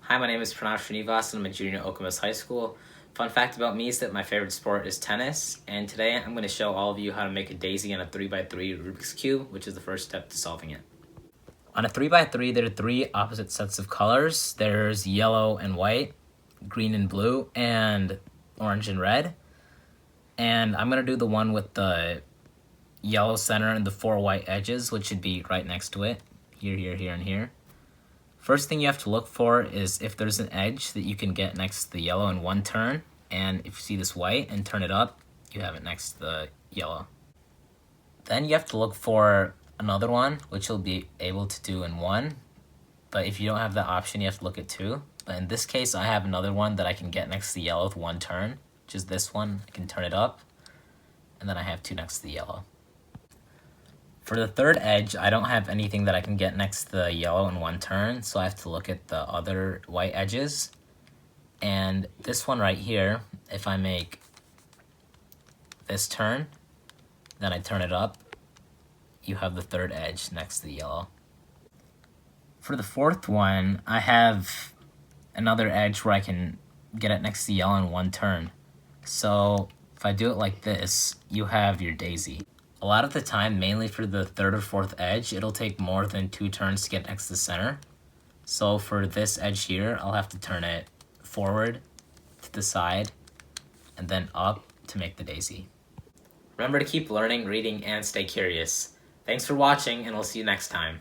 Hi, my name is Pranav and I'm a junior at Okemos High School. Fun fact about me is that my favorite sport is tennis, and today I'm going to show all of you how to make a daisy on a 3x3 Rubik's Cube, which is the first step to solving it. On a 3x3, there are three opposite sets of colors. There's yellow and white, green and blue, and orange and red. And I'm going to do the one with the yellow center and the four white edges, which should be right next to it. Here, here, here, and here. First thing you have to look for is if there's an edge that you can get next to the yellow in one turn, and if you see this white and turn it up, you have it next to the yellow. Then you have to look for another one, which you'll be able to do in one, but if you don't have that option, you have to look at two. But in this case, I have another one that I can get next to the yellow with one turn, which is this one. I can turn it up, and then I have two next to the yellow. For the third edge, I don't have anything that I can get next to the yellow in one turn, so I have to look at the other white edges. And this one right here, if I make this turn, then I turn it up, you have the third edge next to the yellow. For the fourth one, I have another edge where I can get it next to the yellow in one turn. So if I do it like this, you have your daisy. A lot of the time, mainly for the third or fourth edge, it'll take more than 2 turns to get next to the center. So for this edge here, I'll have to turn it forward, to the side, and then up to make the daisy. Remember to keep learning, reading, and stay curious. Thanks for watching, and we'll see you next time.